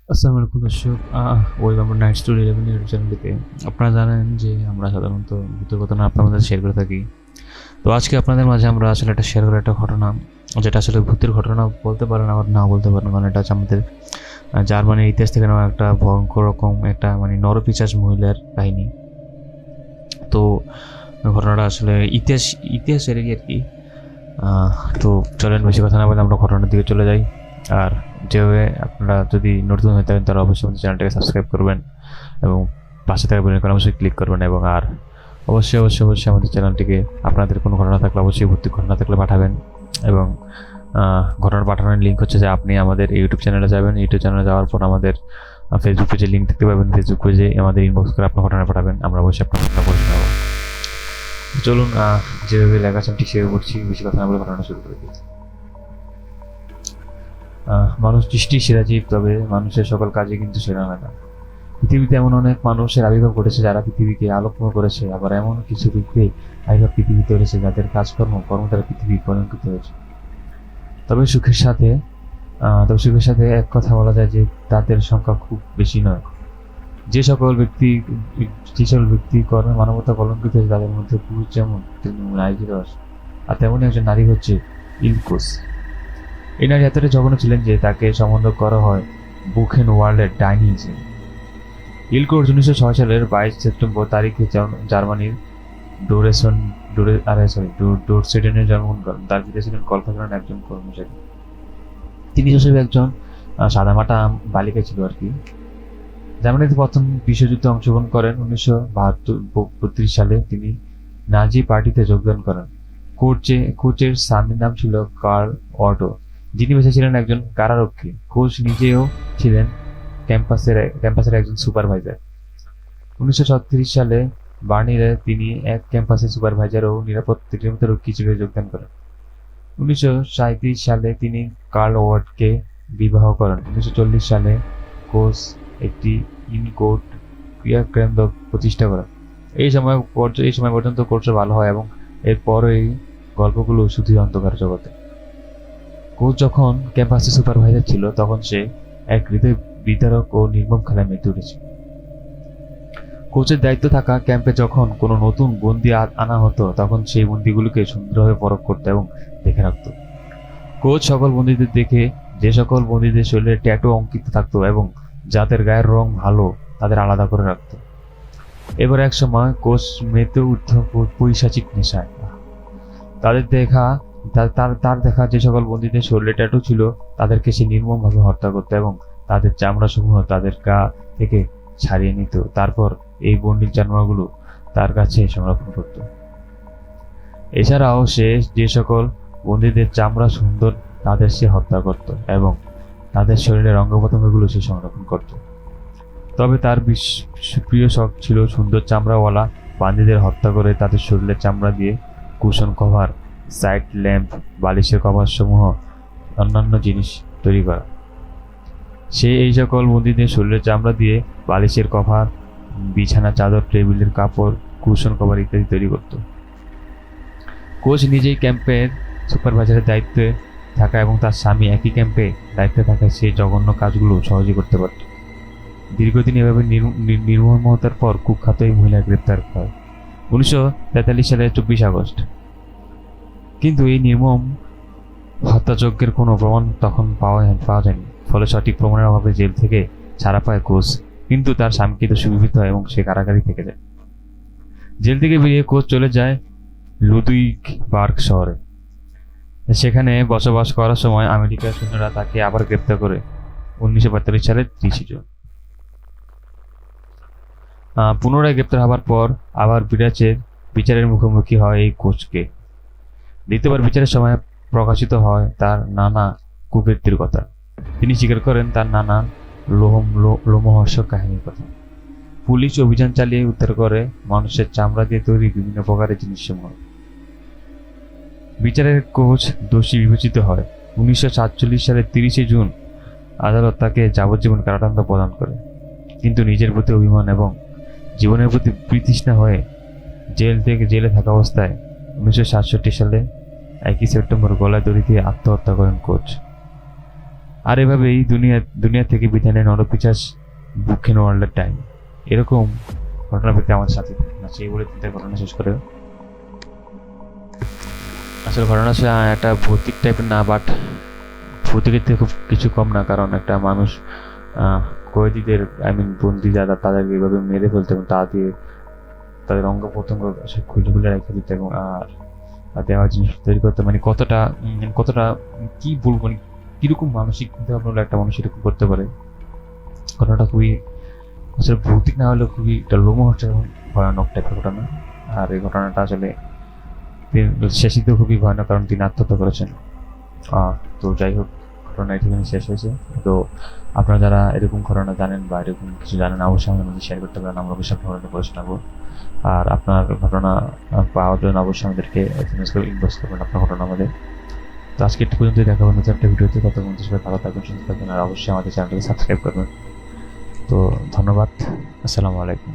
আসসালামু আলাইকুম দর্শক, welcome to night story 11 YouTube চ্যানেলটিতে। আপনারা জানেন যে আমরা সাধারণত ভূতের ঘটনা আপনাদের মাঝে শেয়ার করে থাকি। তো আজকে আপনাদের মাঝে আমরা আসলে একটা শেয়ার করা একটা ঘটনা, যেটা আসলে ভূতের ঘটনা বলতে পারেন, আবার না বলতে পারেন, কারণ এটা হচ্ছে আমাদের জার্মানির ইতিহাস থেকে নেওয়া একটা ভয়ঙ্কর রকম একটা মানে নরপিশাচ মহিলার কাহিনী। তো ঘটনাটা আসলে ইতিহাসেরই আর কি। তো চলেন বেশি কথা না বলে আমরা ঘটনার দিকে চলে যাই। আর যেভাবে আপনারা যদি নতুন হয়ে থাকেন তারা অবশ্যই আমাদের চ্যানেলটাকে সাবস্ক্রাইব করবেন এবং পাশে থাকা বেল আইকনে অবশ্যই ক্লিক করবেন, এবং আর অবশ্যই আমাদের চ্যানেলটিকে আপনাদের কোনো ঘটনা থাকলে অবশ্যই ভর্তি ঘটনা থাকলে পাঠাবেন। এবং ঘটনা পাঠানোর লিঙ্ক হচ্ছে যে আপনি আমাদের ইউটিউব চ্যানেলে যাবেন, ইউটিউব চ্যানেলে যাওয়ার পর আমাদের ফেসবুক পেজে লিঙ্ক দেখতে পাবেন, ফেসবুক পেজে আমাদের ইনবক্স করে আপনার ঘটনা পাঠাবেন, আমরা অবশ্যই আপনার ঘটনা পড়ে শোনাবো। চলুন, যেভাবে লেখা আছে ঠিক সেভাবে পড়ছি, বেশি কথা না বলে ঘটনা শুরু করে দিই। মানুষ সৃষ্টির সেরা জীব, তবে মানুষের সকল কাজে কিন্তু সেরা হয় না। পৃথিবীতে এমন অনেক মানুষের আবির্ভাব ঘটেছে যারা পৃথিবীকে আলোকময় করেছে, আবার এমন কিছু ব্যক্তি আবির্ভাব পৃথিবীতে হয়েছে যাদের কর্ম দ্বারা পৃথিবী কলঙ্কিত হয়েছে। তবে সুখের সাথে এক কথা বলা যায় যে তাদের সংখ্যা খুব বেশি নয়। যে সকল ব্যক্তি কর্মে মানবতা কলঙ্কিত হয়েছে তাদের মধ্যে পুরুষ যেমন তেমনি নারী রস, আর তেমনই একজন নারী হচ্ছে ইলকুস। এই নারী এতটাই জঘন্য ছিলেন যে তাকে সম্বন্ধ করা হয় বুখেন ওয়ার্ল্ডের ডাইনি হিসেবে। ইলকুস 1906 সালের 22 সেপ্টেম্বর তারিখে জার্মানির ডোরসেডেনে জন্মগ্রহণ করেন। তার পিতা ছিলেন কলকারখানার একজন কর্মচারী। তিনি হিসেবে একজন সাদামাটা বালিকা ছিল আর কি। জার্মানিতে প্রথম বিশ্বযুদ্ধে অংশগ্রহণ করেন। 1932 সালে তিনি নাজি পার্টিতে যোগদান করেন। কোচের স্বামীর নাম ছিল কার্ল অটো, যিনি পেশায় ছিলেন একজন কারারক্ষী। কোচ নিজেও ছিলেন ক্যাম্পাসের একজন সুপারভাইজার। 1936 সালে বার্লিনে তিনি এক ক্যাম্পাসের সুপারভাইজার ও নিরাপত্তা রক্ষী হিসেবে যোগদান করেন। 1937 সালে তিনি কার্ল ওয়ার্ডকে বিবাহ করেন। 1940 সালে কোচ একটি ইনকোর্ট ক্রিয়াকেন্দ্র প্রতিষ্ঠা করেন। এই সময় পর্যন্ত কোর্সে ভালো হয় এবং এরপর এই গল্পগুলো শুধুই অন্ধকার জগতে। কোচ যখন ক্যাম্পাসে সুপারভাইজার ছিল তখন সে এক হৃদয় বিদারক ও নির্মম খেলায় মেতে উঠেছে। কোচের দায়িত্ব থাকা ক্যাম্পে যখন কোনো নতুন বন্দি আনা হতো তখন সেই বন্দিগুলোকে সুন্দরভাবে পরখ করত এবং দেখে রাখত। কোচ সকল বন্দীদের দেখে যে সকল বন্দীদের শরীরে ট্যাটু অঙ্কিত থাকতো এবং যাদের গায়ের রং ভালো তাদের আলাদা করে রাখত। এবার এক সময় কোচ মেতে উঠত পৈশাচিক নেশায়। তার দেখা যে সকল বন্দীদের শরীরে ট্যাটু ছিল তাদেরকে সে নির্মমভাবে হত্যা করত এবং তাদের চামড়া সমূহ তাদের গা থেকে ছাড়িয়ে নিত। তারপর এই বন্দির চামড়াগুলো তার কাছে সংরক্ষণ করত। এছাড়াও সে যে সকল বন্দীদের চামড়া সুন্দর তাদের সে হত্যা করত এবং তাদের শরীরের অঙ্গপ্রত্যঙ্গগুলো সে সংরক্ষণ করত। তবে তার প্রিয় শখ ছিল সুন্দর চামড়াওয়ালা বান্দীদের হত্যা করে তাদের শরীরের চামড়া দিয়ে কুশন কভার, সাইড ল্যাম্প, বালিশের কভার সমূহ অন্যান্য জিনিস তৈরি করা। সে এই সকল বন্দীদের শরীরের চামড়া দিয়ে বালিশের কভার, বিছানা চাদর, টেবিলের কাপড়, কুশন কভার ইত্যাদি তৈরি করত। কোচ নিজেই ক্যাম্পের সুপারভাইজারের দায়িত্বে থাকা এবং তার স্বামী একই ক্যাম্পে দায়িত্বে থাকায় সে জঘন্য কাজগুলো সহজেই করতে পারত। দীর্ঘদিন এভাবে নির্মমতার পর কুখ্যাত এই মহিলা গ্রেপ্তার হয় 1943 সালের 24 আগস্ট। কিন্তু এই নির্মম হত্যাযজ্ঞের কোনো প্রমাণ তখন পাওয়া যায়নি। ফলে সঠিক প্রমাণের অভাবে জেল থেকে ছাড়া পায় কোচ, কিন্তু তার স্বামীকে তো সুবিধা হয় এবং সে কারাগারে থেকে যায়। জেল থেকে বেরিয়ে কোচ চলে যায় লুদউইগবার্গ শহরে। সেখানে বসবাস করার সময় আমেরিকার সৈন্যরা তাকে আবার গ্রেপ্তার করে 1945 সালের 30 জুন। পুনরায় গ্রেপ্তার হওয়ার পর আবার বিচারের মুখোমুখি হয় এই কোচকে। দ্বিতীয়বার বিচারের সময় প্রকাশিত হয় তার নানা কুকীর্তির কথা। তিনি স্বীকার করেন তার নানা লোমহর্ষক কাহিনীর কথা। পুলিশ অভিযান চালিয়ে উদ্ধার করে মানুষের চামড়া দিয়ে তৈরি বিভিন্ন প্রকারের জিনিসসমূহ। বিচারের কোচ দোষী বিবেচিত হয়। 1947 সালের 30 জুন আদালত তাকে যাবজ্জীবন কারাদণ্ড প্রদান করে, কিন্তু নিজের প্রতি অভিমান এবং জীবনের প্রতি বিতৃষ্ণা হয়ে জেলে থাকা অবস্থায় 1967 সালে 1 সেপ্টেম্বর গলায় দড়ি দিয়ে আত্মহত্যা করেন কোচ। আর এভাবেই দুনিয়া থেকে বিদায় নেয় নরপিশাচ বুকেন ওয়ার্ল্ডের টাইম। এরকম ঘটনা পেতে আমাদের সাথে আছে এই বলে তিনটা ঘটনা শেষ করে। আসলে ঘটনা হচ্ছে একটা ভৌতিক টাইপের না, বাট ভৌতিকের থেকে খুব কিছু কম না, কারণ একটা মানুষ কয়েদিদের বন্দি যারা তাদেরকে এইভাবে মেরে ফেলতে এবং তা দিয়ে তাদের অঙ্গ প্রত্যঙ্গ খুলে খুলে রেখে দিতে এবং আর দেওয়ার জিনিস তৈরি করতে, মানে কতটা কি বলবো, মানে কিরকম মানসিক চিন্তা ভাবনা একটা মানুষ এরকম করতে পারে। ঘটনাটা খুবই আসলে ভৌতিক না হলেও খুবই একটা লোমহর্ষক এবং ভয়ানক টাইপের ঘটনা। আর এই ঘটনাটা আসলে শেষিত খুবই ভয়ানক, কারণ তিনি আত্মহত্যা করেছেন। তো যাই হোক, ঘটনা এখানে শেষ হয়েছে। তো আপনারা যারা এরকম ঘটনা জানেন বা এরকম কিছু জানেন অবশ্যই আমাদের মধ্যে শেয়ার করতে পারেন, আমরা অবশ্যই ঘটনা করে শোনাবো। আর আপনার ঘটনা পাওয়ার জন্য অবশ্যই আমাদেরকে এসএমএস করে ইনবক্স করবেন আপনার ঘটনা আমাদের। তো আজকে একটু পর্যন্ত দেখা হবে নতুন একটা ভিডিওতে। ততক্ষণ সবাই ভালো থাকবেন, সুস্থ থাকবেন, আর অবশ্যই আমাদের চ্যানেলটাকে সাবস্ক্রাইব করবেন। তো ধন্যবাদ, আসসালামু আলাইকুম।